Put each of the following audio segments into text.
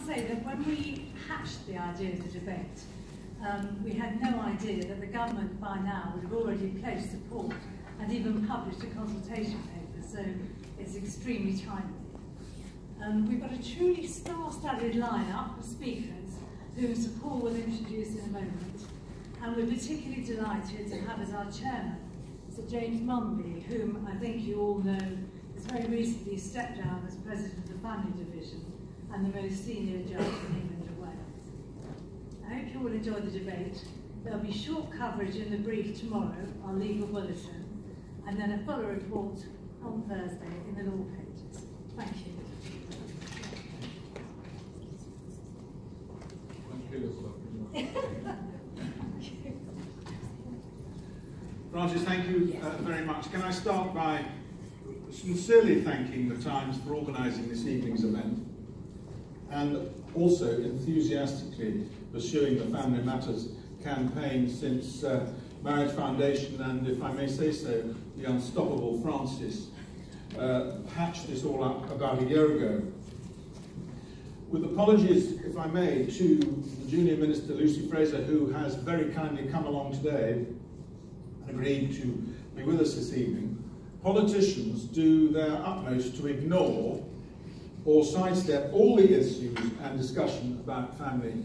Say that when we hatched the idea of the debate, we had no idea that the government by now would have already pledged support and even published a consultation paper, so it's extremely timely. We've got a truly star-studded lineup of speakers whom Sir Paul will introduce in a moment, and we're particularly delighted to have as our chairman Sir James Monby, whom I think you all know has very recently stepped down as President of the Family Division and the most senior judge in England and Wales. I hope you all enjoy the debate. There'll be short coverage in the brief tomorrow, our legal bulletin, and then a fuller report on Thursday in the law pages. Thank you. Frances, thank you very much. Can I start by sincerely thanking the Times for organising this evening's event, and also enthusiastically pursuing the Family Matters campaign since Marriage Foundation and, if I may say so, the unstoppable Frances hatched this all up about a year ago. With apologies, if I may, to the Junior Minister Lucy Fraser, who has very kindly come along today and agreed to be with us this evening, politicians do their utmost to ignore or sidestep all the issues and discussion about family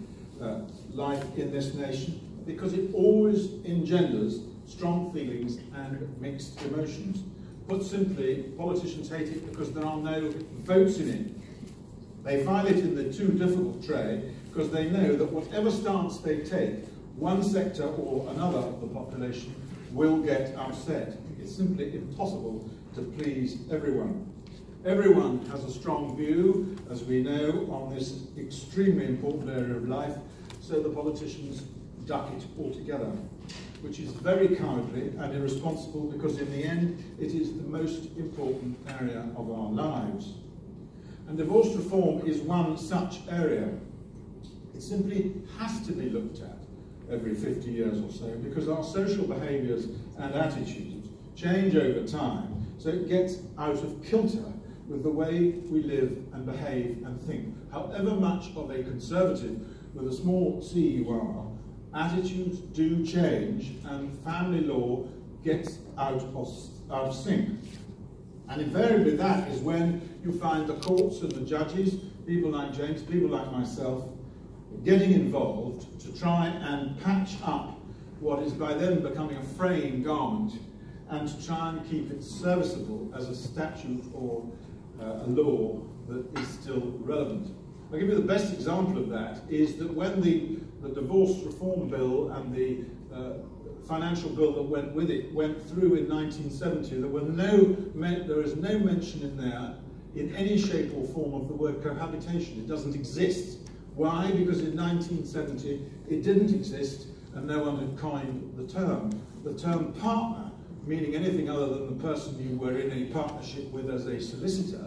life in this nation, because it always engenders strong feelings and mixed emotions. Put simply, politicians hate it because there are no votes in it. They file it in the too difficult tray because they know that whatever stance they take, one sector or another of the population will get upset. It's simply impossible to please everyone. Everyone has a strong view, as we know, on this extremely important area of life, so the politicians duck it altogether, which is very cowardly and irresponsible, because in the end it is the most important area of our lives. And divorce reform is one such area. It simply has to be looked at every 50 years or so, because our social behaviours and attitudes change over time, so it gets out of kilter with the way we live and behave and think. However much of a conservative with a small c you are, attitudes do change and family law gets out of sync. And invariably that is when you find the courts and the judges, people like James, people like myself, getting involved to try and patch up what is by then becoming a fraying garment, and to try and keep it serviceable as a statute or a law that is still relevant. I'll give you the best example of that is that when the divorce reform bill and the financial bill that went with it went through in 1970, there is no mention in there in any shape or form of the word cohabitation. It doesn't exist. Why? Because in 1970 it didn't exist and no one had coined the term. The term partner, meaning anything other than the person you were in a partnership with as a solicitor,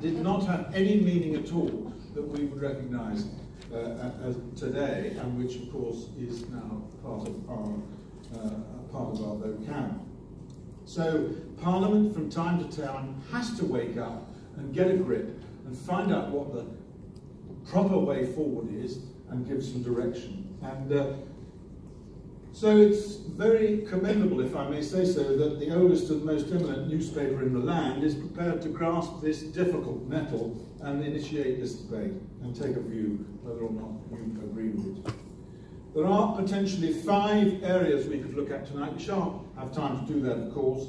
did not have any meaning at all that we would recognise today, and which of course is now part of our vocab. So Parliament from time to time has to wake up and get a grip and find out what the proper way forward is and give some direction. And so it's very commendable, if I may say so, that the oldest and most eminent newspaper in the land is prepared to grasp this difficult nettle and initiate this debate and take a view whether or not you agree with it. There are potentially 5 areas we could look at tonight. We shan't have time to do that, of course,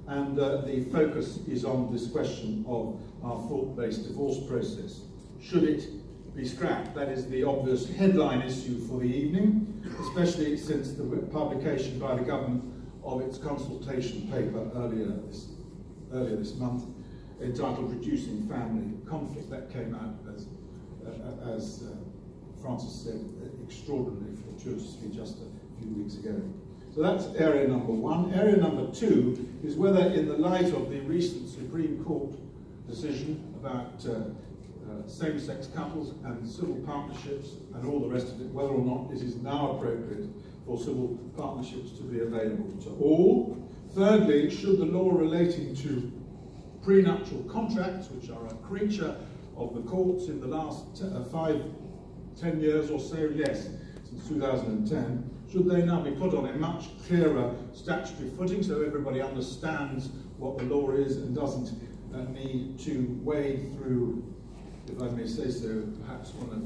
and the focus is on this question of our fault-based divorce process. Should it be scrapped? That is the obvious headline issue for the evening, especially since the publication by the government of its consultation paper earlier this month, entitled Reducing Family Conflict. That came out, as Frances said, extraordinarily fortuitously just a few weeks ago. So that's area number 1. Area number 2 is whether, in the light of the recent Supreme Court decision about same-sex couples and civil partnerships and all the rest of it, whether or not it is now appropriate for civil partnerships to be available to all. Thirdly, should the law relating to prenuptial contracts, which are a creature of the courts in the last 5-10 years or so, yes, since 2010, should they now be put on a much clearer statutory footing so everybody understands what the law is and doesn't need to wade through, if I may say so, perhaps one of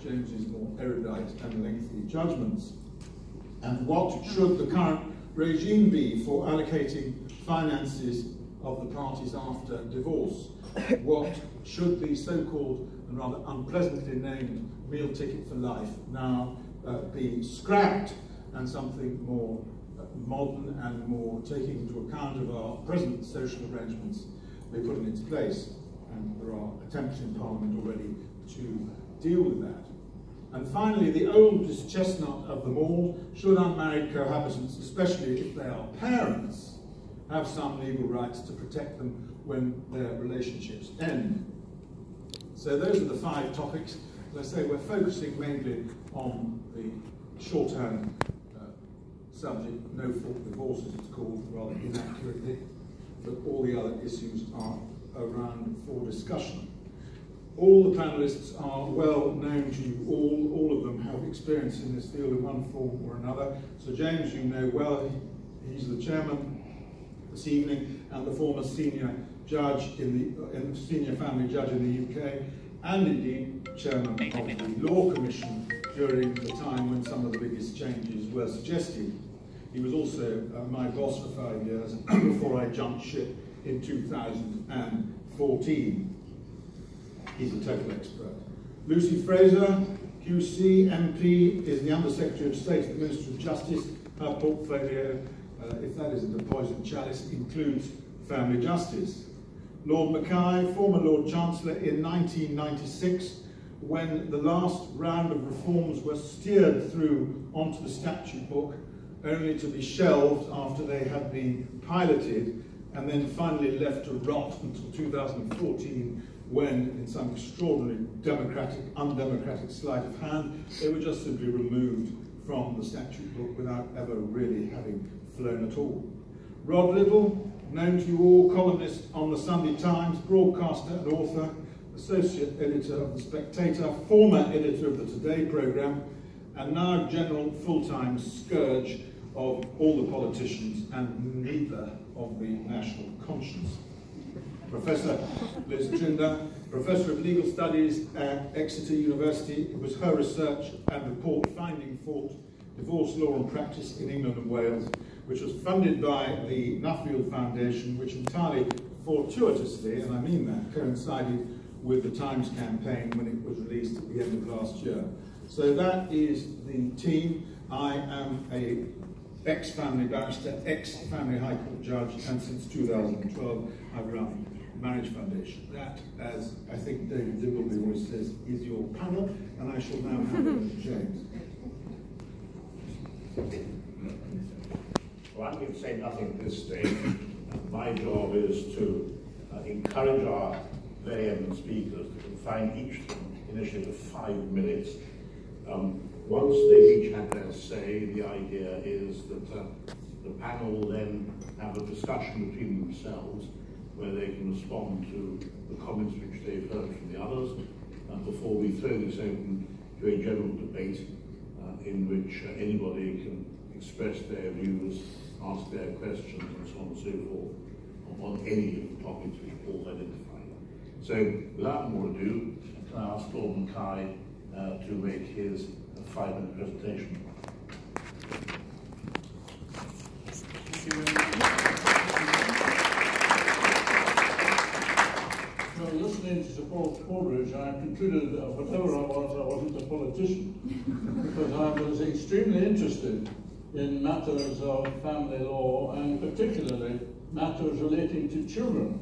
James's more erudite and lengthy judgments? And what should the current regime be for allocating finances of the parties after divorce? What should the so-called and rather unpleasantly named meal ticket for life now be scrapped and something more modern and more taking into account of our present social arrangements be put in its place? And there are attempts in Parliament already to deal with that. And finally, the oldest chestnut of them all: should unmarried cohabitants, especially if they are parents, have some legal rights to protect them when their relationships end? So those are the 5 topics. As I say, we're focusing mainly on the shorthand subject, no-fault divorce as it's called, rather inaccurately, but all the other issues are around for discussion. All the panellists are well known to you all of them have experience in this field in one form or another. So James, you know well, he's the chairman this evening and the former senior judge in the senior family judge in the UK, and indeed chairman of the Law Commission during the time when some of the biggest changes were suggested. He was also my boss for 5 years before I jumped ship in 2014. He's a total expert. Lucy Fraser, QC, MP, is the Under Secretary of State at the Ministry of Justice. Her portfolio, if that isn't a poisoned chalice, includes family justice. Lord Mackay, former Lord Chancellor, in 1996, when the last round of reforms were steered through onto the statute book, only to be shelved after they had been piloted, and then finally left to rot until 2014, when, in some extraordinary undemocratic sleight of hand, they were just simply removed from the statute book without ever really having flown at all. Rod Liddell, known to you all, columnist on the Sunday Times, broadcaster and author, associate editor of The Spectator, former editor of the Today programme, and now general full-time scourge of all the politicians and neither of the national conscience. Professor Liz Trinder, Professor of Legal Studies at Exeter University. It was her research and report, Finding Fault, Divorce Law and Practice in England and Wales, which was funded by the Nuffield Foundation, which entirely fortuitously, and I mean that, coincided with the Times campaign when it was released at the end of last year. So that is the team. I am a ex-family barrister, ex-family High Court judge, and since 2012 I've run Marriage Foundation. That, as I think David Dimbleby always says, is your panel, and I shall now hand over to James. Well, I'm going to say nothing at this stage. My job is to encourage our very eminent speakers to confine each of them initially to 5 minutes. Once they've each had their say, the idea is that the panel will then have a discussion between themselves where they can respond to the comments which they've heard from the others before we throw this open to a general debate in which anybody can express their views, ask their questions, and so on and so forth on any of the topics which Paul identified. So, without more ado, can I ask Lord Mackay to make his 5-minute presentation. Thank you very much. Well, listening to Sir Paul Coleridge, I concluded that whatever I wasn't a politician, because I was extremely interested in matters of family law, and particularly matters relating to children.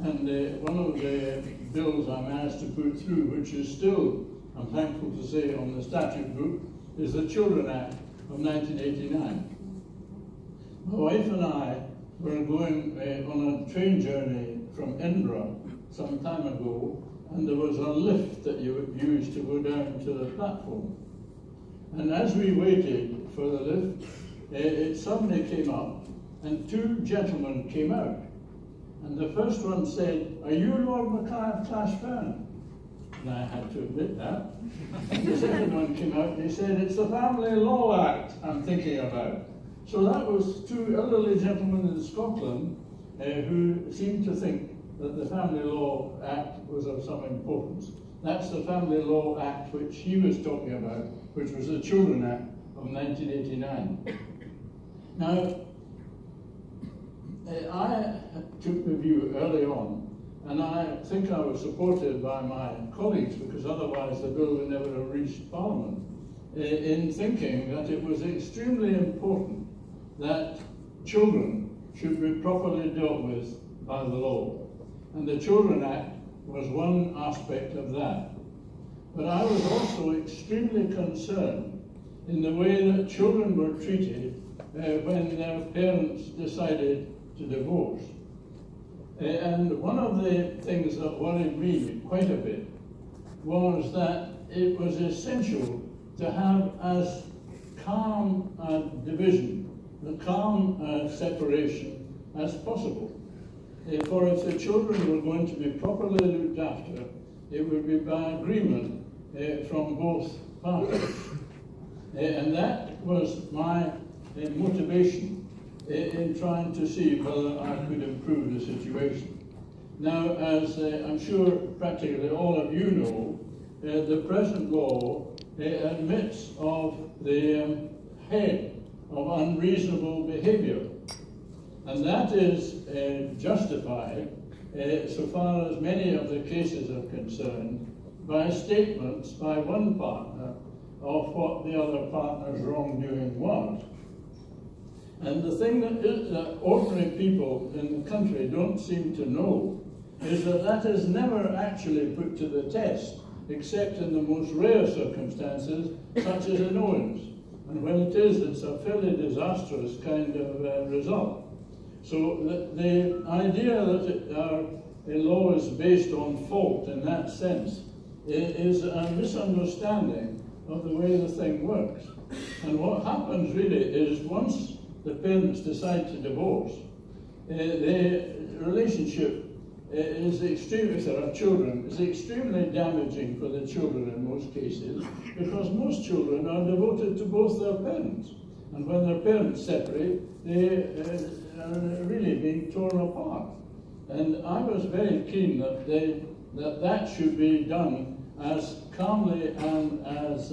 And one of the bills I managed to put through, which is still, I'm thankful to say, on the statute book, is the Children Act of 1989. My wife and I were going on a train journey from Edinburgh some time ago, and there was a lift that you would use to go down to the platform. And as we waited for the lift, it suddenly came up, and 2 gentlemen came out. And the first one said, "Are you Lord Mackay of Clashfern?" and I had to admit that. And the second one came out and he said, it's the Family Law Act I'm thinking about. So that was two elderly gentlemen in Scotland who seemed to think that the Family Law Act was of some importance. That's the Family Law Act which he was talking about, which was the Children Act of 1989. Now, I took the view early on, and I think I was supported by my colleagues, because otherwise the bill would never have reached Parliament, in thinking that it was extremely important that children should be properly dealt with by the law. And the Children Act was one aspect of that. But I was also extremely concerned in the way that children were treated when their parents decided to divorce. And one of the things that worried me quite a bit was that it was essential to have as calm a division, a calm separation as possible. For if the children were going to be properly looked after, it would be by agreement from both parties. And that was my motivation in trying to see whether I could improve the situation. Now, as I'm sure practically all of you know, the present law admits of the head of unreasonable behaviour. And that is justified, so far as many of the cases are concerned, by statements by one partner of what the other partner's wrongdoing was. And the thing that ordinary people in the country don't seem to know is that that is never actually put to the test, except in the most rare circumstances, such as in Owens. And when it is, it's a fairly disastrous kind of result. So the idea that our law is based on fault in that sense is a misunderstanding of the way the thing works. And what happens really is once the parents decide to divorce, the relationship is extremely, if there are children, is extremely damaging for the children in most cases, because most children are devoted to both their parents. And when their parents separate, they are really being torn apart. And I was very keen that that should be done as calmly and as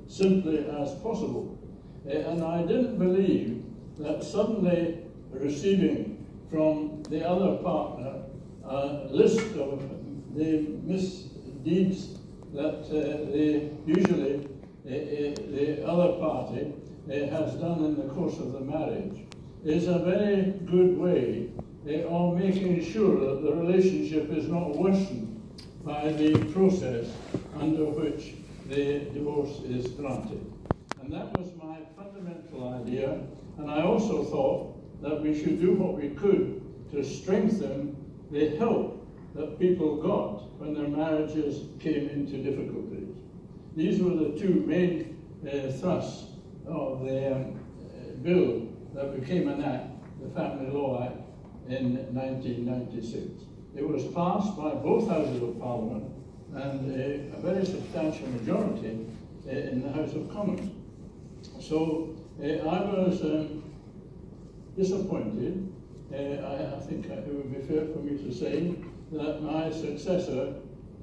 simply as possible. And I didn't believe that suddenly receiving from the other partner a list of the misdeeds that usually the other party has done in the course of the marriage is a very good way of making sure that the relationship is not worsened by the process under which the divorce is granted. And that was my fundamental idea, and I also thought that we should do what we could to strengthen the help that people got when their marriages came into difficulties. These were the two main thrusts of the bill that became an act, the Family Law Act, in 1996. It was passed by both Houses of Parliament and a very substantial majority in the House of Commons. So I was disappointed. I think it would be fair for me to say that my successor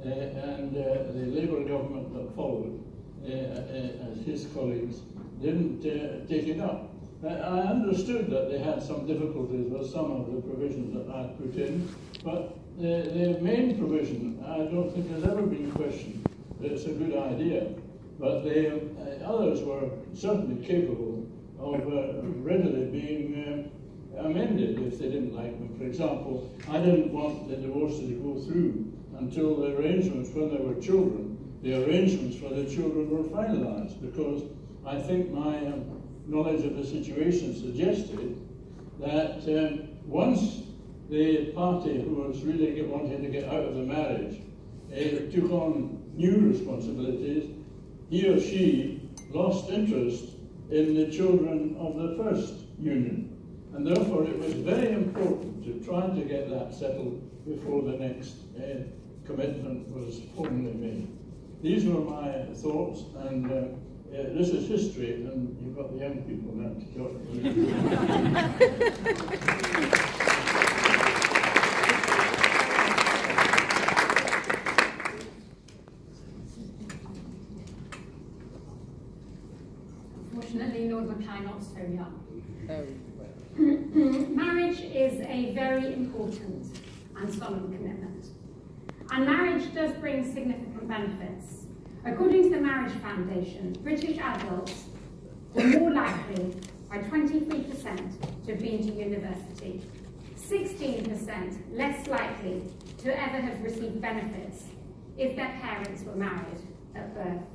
and the Labour government that followed, as his colleagues, didn't take it up. I understood that they had some difficulties with some of the provisions that I put in, but the main provision I don't think has ever been questioned. It's a good idea, but the others were certainly capable of readily being amended if they didn't like them. For example, I didn't want the divorce to go through until the arrangements, when there were children, the arrangements for the children were finalised, because I think my knowledge of the situation suggested that once the party who was really wanting to get out of the marriage took on new responsibilities, he or she lost interest in the children of the first union. And therefore it was very important to try to get that settled before the next commitment was formally made. These were my thoughts, and this is history, and you've got the young people now to join. Unfortunately, Lord Mackay not so young. Marriage is a very important and solemn commitment. And marriage does bring significant benefits. According to the Marriage Foundation, British adults were more likely, by 23%, to have been to university, 16% less likely to ever have received benefits if their parents were married at birth.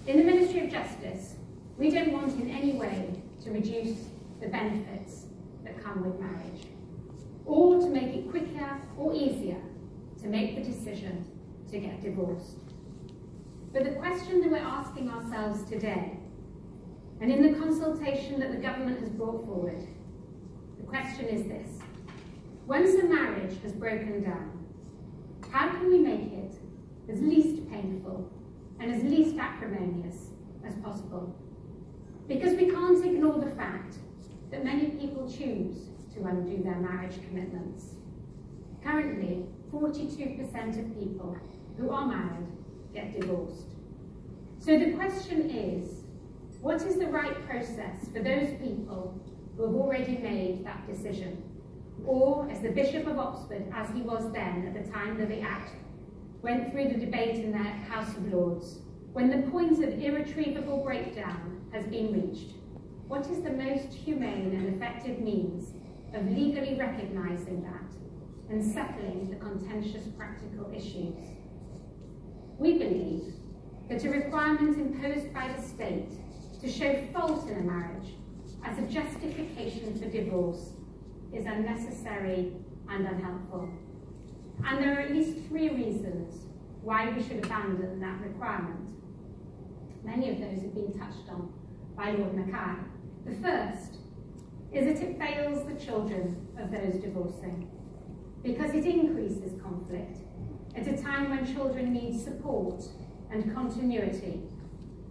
In the Ministry of Justice, we don't want in any way to reduce the benefits that come with marriage, or to make it quicker or easier to make the decision to get divorced. But the question that we're asking ourselves today, and in the consultation that the government has brought forward, the question is this: once a marriage has broken down, how can we make it as least painful and as least acrimonious as possible? Because we can't ignore the fact that many people choose to undo their marriage commitments. Currently, 42% of people who are married get divorced. So the question is, what is the right process for those people who have already made that decision? Or, as the Bishop of Oxford, as he was then at the time that the Act went through the debate in the House of Lords, when the point of irretrievable breakdown has been reached, what is the most humane and effective means of legally recognising that and settling the contentious practical issues? We believe that a requirement imposed by the state to show fault in a marriage as a justification for divorce is unnecessary and unhelpful. And there are at least 3 reasons why we should abandon that requirement. Many of those have been touched on by Lord Mackay. The first is that it fails the children of those divorcing, because it increases conflict at a time when children need support and continuity,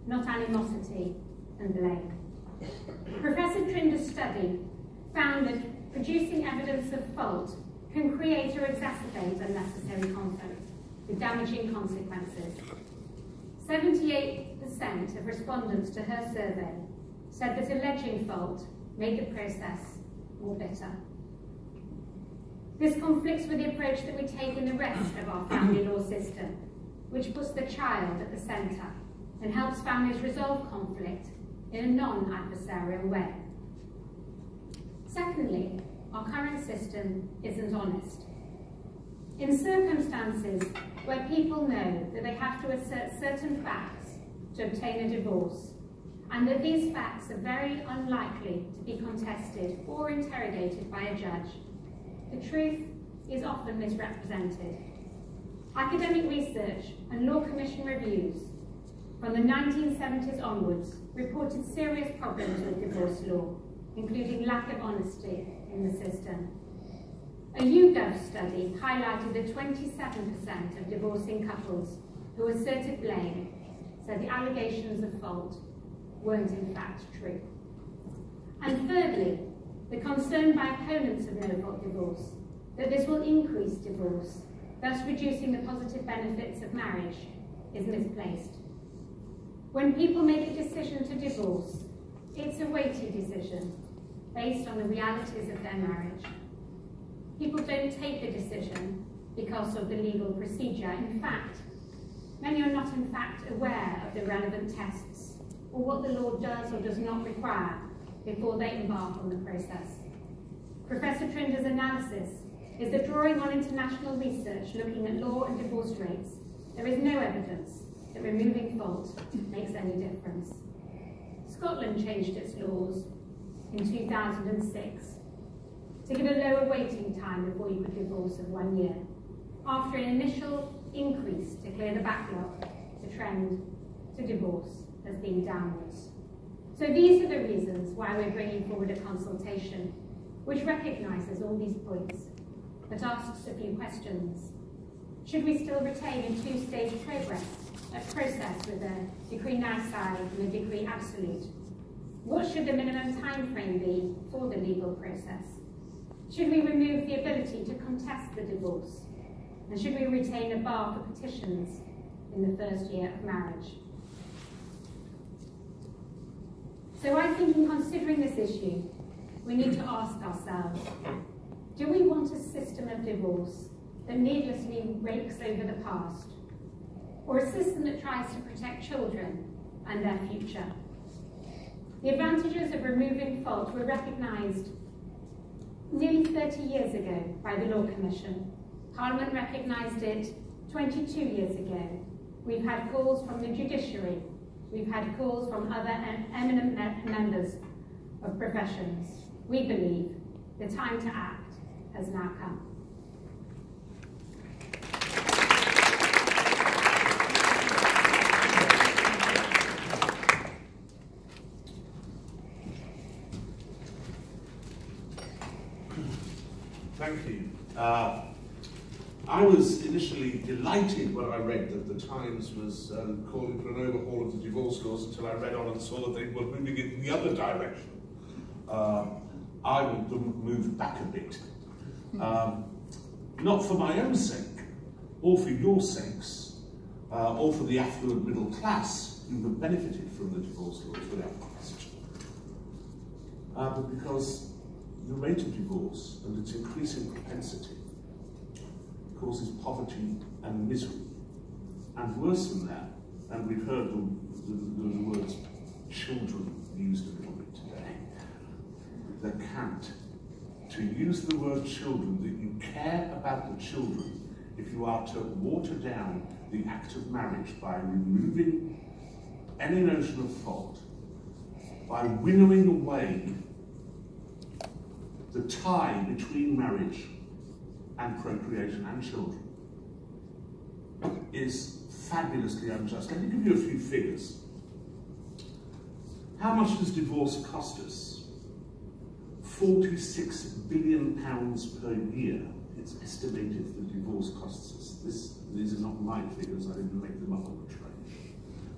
not animosity and blame. Professor Trinder's study found that producing evidence of fault can create or exacerbate unnecessary conflict with damaging consequences. 78% of respondents to her survey said that alleging fault made the process more bitter. This conflicts with the approach that we take in the rest of our family law system, which puts the child at the centre and helps families resolve conflict in a non-adversarial way. Secondly, our current system isn't honest. In circumstances where people know that they have to assert certain facts to obtain a divorce, and that these facts are very unlikely to be contested or interrogated by a judge, the truth is often misrepresented. Academic research and Law Commission reviews from the 1970s onwards reported serious problems with divorce law, including lack of honesty in the system. A YouGov study highlighted that 27% of divorcing couples who asserted blame said the allegations of fault weren't in fact true. And thirdly, the concern by opponents of no-fault divorce that this will increase divorce, thus reducing the positive benefits of marriage, is misplaced. When people make a decision to divorce, it's a weighty decision based on the realities of their marriage. People don't take the decision because of the legal procedure. In fact, many are not in fact aware of the relevant tests or what the law does or does not require before they embark on the process. Professor Trinder's analysis is that drawing on international research looking at law and divorce rates, there is no evidence that removing fault makes any difference. Scotland changed its laws in 2006 to give a lower waiting time before you could divorce of 1 year. After an initial increase to clear the backlog, the trend to divorce has been downwards. So these are the reasons why we're bringing forward a consultation which recognises all these points, but asks a few questions. Should we still retain a two-stage process with a decree nisi and a decree absolute? What should the minimum time frame be for the legal process? Should we remove the ability to contest the divorce? And should we retain a bar for petitions in the first year of marriage? So I think in considering this issue, we need to ask ourselves, do we want a system of divorce that needlessly rakes over the past, or a system that tries to protect children and their future? The advantages of removing fault were recognised nearly 30 years ago by the Law Commission. Parliament recognised it 22 years ago. We've had calls from the judiciary. We've had calls from other eminent members of professions. We believe the time to act has now come. Thank you. I was initially delighted when I read that the Times was calling for an overhaul of the divorce laws until I read on and saw that they were moving in the other direction. I want them moved back a bit. Not for my own sake, or for your sakes, or for the affluent middle class who have benefited from the divorce laws without question, but because the rate of divorce and its increasing propensity causes poverty and misery. And worse than that, and we've heard the words children used a little bit today, the cant to use the word children, that you care about the children if you are to water down the act of marriage by removing any notion of fault, by winnowing away the tie between marriage and procreation and children, is fabulously unjust. Let me give you a few figures. How much does divorce cost us? £46 billion per year. It's estimated that divorce costs us. These are not my figures, I didn't make them up on the train.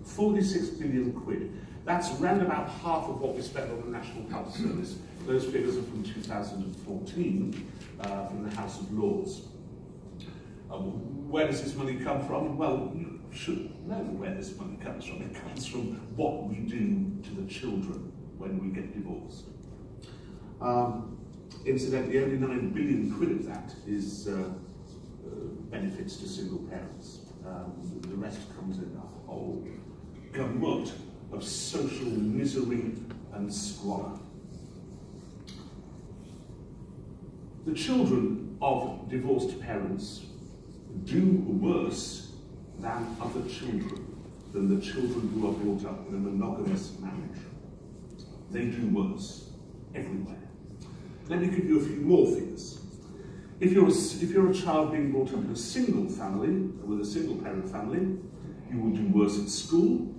46 billion quid. That's around about half of what we spend on the National Health Service. Those figures are from 2014, from the House of Lords. Where does this money come from? Well, you should know where this money comes from. It comes from what we do to the children when we get divorced. Incidentally, only 9 billion quid of that is benefits to single parents. The rest comes in a whole gamut of social misery and squalor. The children of divorced parents do worse than other children, than the children who are brought up in a monogamous marriage. They do worse everywhere. Let me give you a few more figures. If you're a child being brought up in a single family, with a single parent family, you will do worse at school.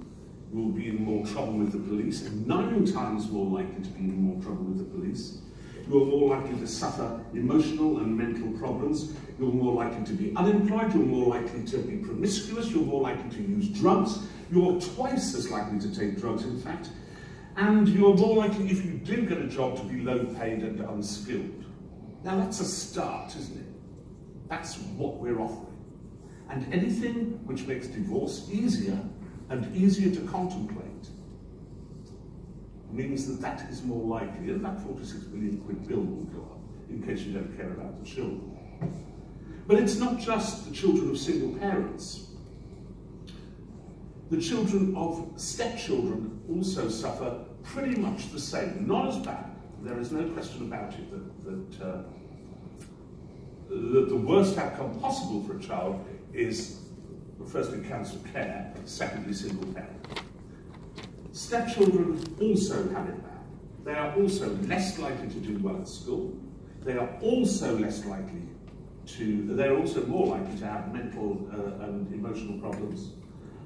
You will be in more trouble with the police, and 9 times more likely to be in more trouble with the police. You are more likely to suffer emotional and mental problems. You're more likely to be unemployed. You're more likely to be promiscuous. You're more likely to use drugs. You're twice as likely to take drugs, in fact. And you're more likely, if you do get a job, to be low paid and unskilled. Now that's a start, isn't it? That's what we're offering. And anything which makes divorce easier and easier to contemplate means that that is more likely, and that 46 billion quid bill will go up, in case you don't care about the children. But it's not just the children of single parents. The children of stepchildren also suffer pretty much the same. Not as bad. There is no question about it that the worst outcome possible for a child is, firstly, cancer care, secondly, single parent. Stepchildren also have it bad. They are also less likely to do well at school. They are also less likely to, they're also more likely to have mental and emotional problems.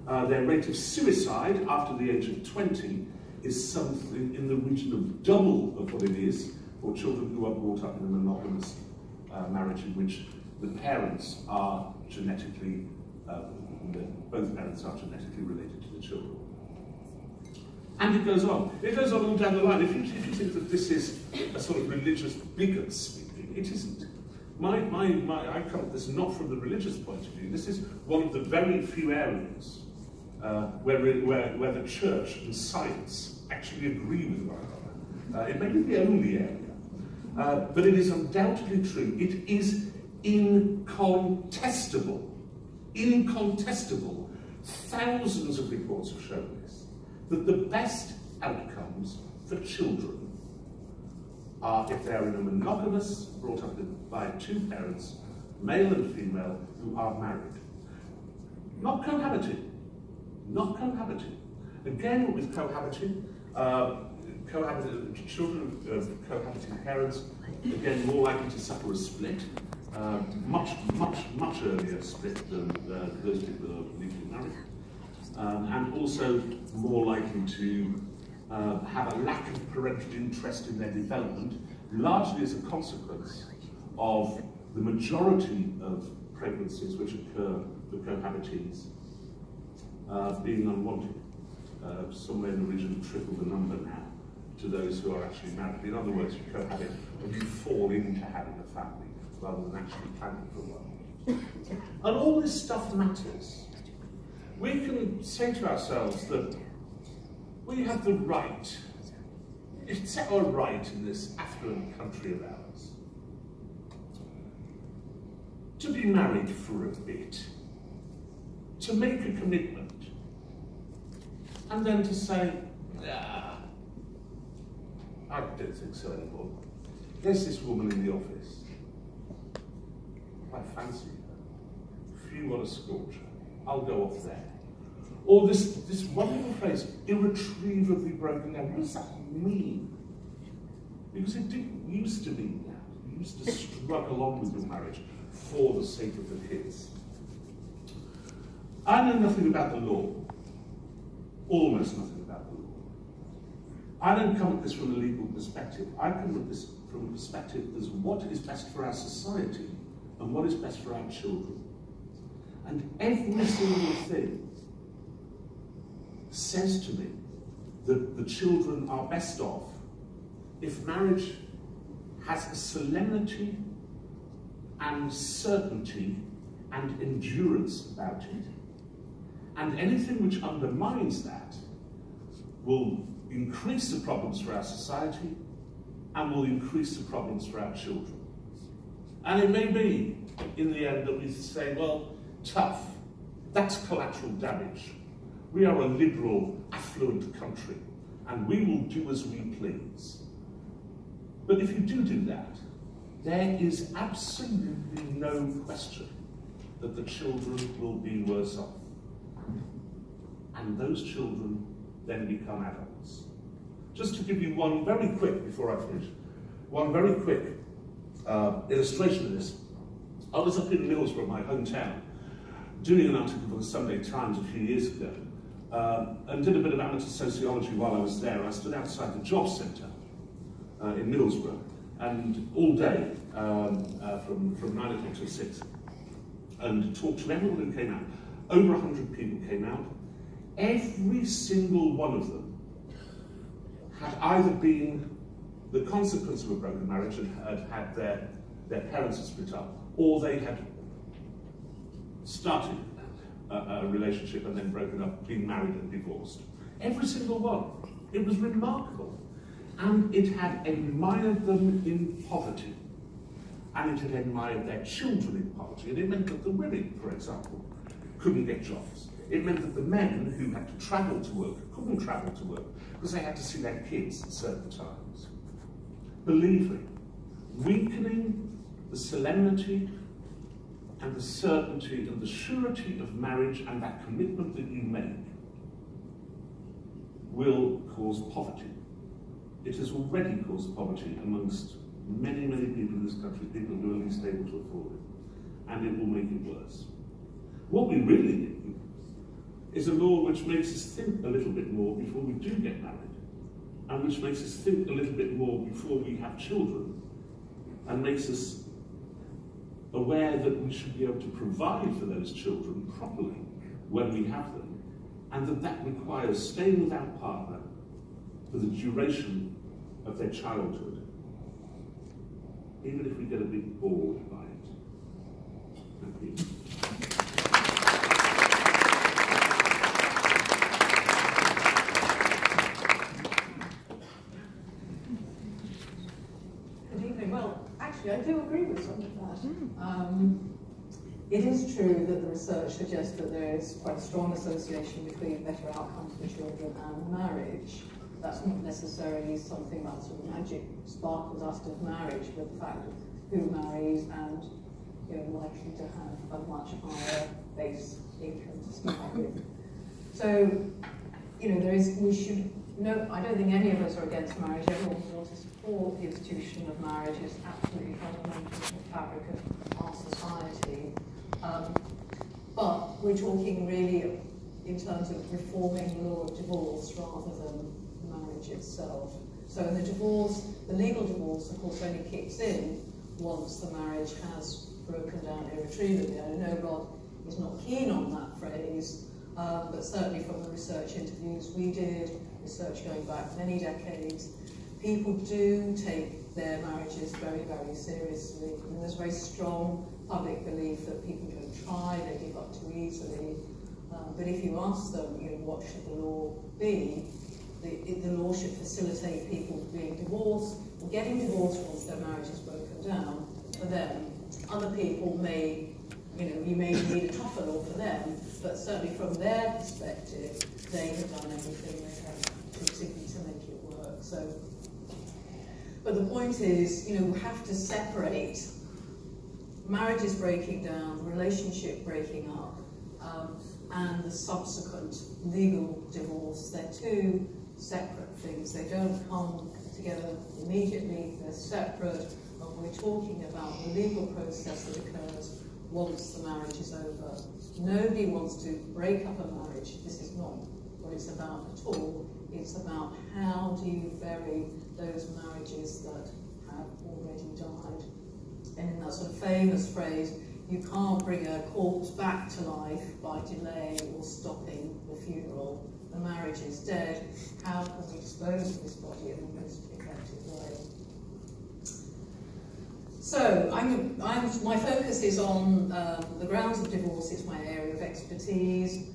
Their rate of suicide after the age of 20 is something in the region of double of what it is for children who are brought up in a monogamous marriage in which the parents are genetically, both parents are genetically related to the children. And it goes on. It goes on all down the line. If you think that this is a sort of religious bigot speaking, it isn't. I come at this not from the religious point of view. This is one of the very few areas where the church and science actually agree with one another. It may be the only area, but it is undoubtedly true. It is incontestable. Incontestable. Thousands of reports have shown this, that the best outcomes for children are if they are in a monogamous, brought up by two parents, male and female, who are married. Not cohabiting. Not cohabiting. Again, with cohabiting, children of cohabiting parents, again, more likely to suffer a split, much earlier split than those people who are legally married, and also more likely to have a lack of parental interest in their development, largely as a consequence of the majority of pregnancies which occur for cohabitees being unwanted. Somewhere in the region of triple the number now to those who are actually married. In other words, you cohabit and you fall into having a family rather than actually planning for one. And all this stuff matters. We can say to ourselves that we have the right, it's our right in this affluent country of ours, to be married for a bit, to make a commitment, and then to say, I don't think so anymore. There's this woman in the office. I fancy her. If you want to scorch her, I'll go off there. Or this wonderful phrase, irretrievably broken down. What does that mean? Because it didn't used to mean that. You used to struggle on with your marriage for the sake of the kids. I know nothing about the law. Almost nothing about the law. I don't come at this from a legal perspective. I come at this from a perspective as what is best for our society and what is best for our children. And every single thing says to me that the children are best off if marriage has a solemnity and certainty and endurance about it. And anything which undermines that will increase the problems for our society and will increase the problems for our children. And it may be, in the end, that we say, well, tough, that's collateral damage. We are a liberal, affluent country, and we will do as we please. But if you do that, there is absolutely no question that the children will be worse off. And those children then become adults. Just to give you one very quick, before I finish, one very quick illustration of this. I was up in Middlesbrough, my hometown, doing an article for the Sunday Times a few years ago, and did a bit of amateur sociology while I was there. I stood outside the job centre in Middlesbrough, and all day, from 9 o'clock till 6, and talked to everyone who came out. Over 100 people came out. Every single one of them had either been the consequence of a broken marriage and had their parents split up, or they had started a relationship and then broken up, been married and divorced. Every single one. It was remarkable. And it had admired them in poverty. And it had admired their children in poverty. And it meant that the women, for example, couldn't get jobs. It meant that the men who had to travel to work couldn't travel to work because they had to see their kids at certain times. Believe me, weakening the solemnity and the certainty and the surety of marriage and that commitment that you make will cause poverty. It has already caused poverty amongst many, many people in this country, people who are least able to afford it, and it will make it worse. What we really need is a law which makes us think a little bit more before we do get married, and which makes us think a little bit more before we have children, and makes us aware that we should be able to provide for those children properly when we have them, and that requires staying with our partner for the duration of their childhood, even if we get a bit bored by it. Thank you. Well, actually, I do agree with some of that. It is true that the research suggests that there is quite a strong association between better outcomes for children and marriage. That's not necessarily something that sort of magic sparkles out of marriage, but the fact of who marries and likely to have a much higher base income to start with. So, we should. No, I don't think any of us are against marriage. Everyone wants to support the institution of marriage. It's absolutely fundamental to the fabric of our society. But we're talking really in terms of reforming the law of divorce rather than marriage itself. So in the legal divorce, of course, only kicks in once the marriage has broken down irretrievably. I know Rod is not keen on that phrase, but certainly from the research interviews we did, research going back many decades, people do take their marriages very, very seriously. And there's a very strong public belief that people don't try, they give up too easily. But if you ask them, what should the law be, the law should facilitate people being divorced or getting divorced once their marriage is broken down for them. Other people may, you may need a tougher law for them, but certainly from their perspective, they have done everything they can to make it work. So, but the point is, we have to separate marriages breaking down, relationship breaking up, and the subsequent legal divorce. They're two separate things. They don't come together immediately. They're separate, and we're talking about the legal process that occurs once the marriage is over. Nobody wants to break up a marriage. This is not what it's about at all. It's about how do you bury those marriages that have already died. And in that sort of famous phrase, you can't bring a corpse back to life by delay or stopping the funeral. The marriage is dead. How can we dispose of this body in the most effective way? So, my focus is on the grounds of divorce. It's my area of expertise.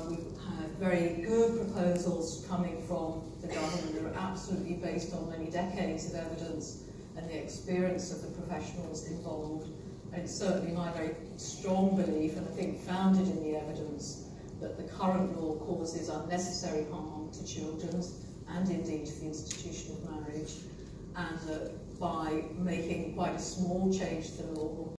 We've had very good proposals coming from the government that are absolutely based on many decades of evidence and the experience of the professionals involved. And it's certainly my very strong belief, and I think founded in the evidence, that the current law causes unnecessary harm to children and indeed to the institution of marriage, and that by making quite a small change to the law,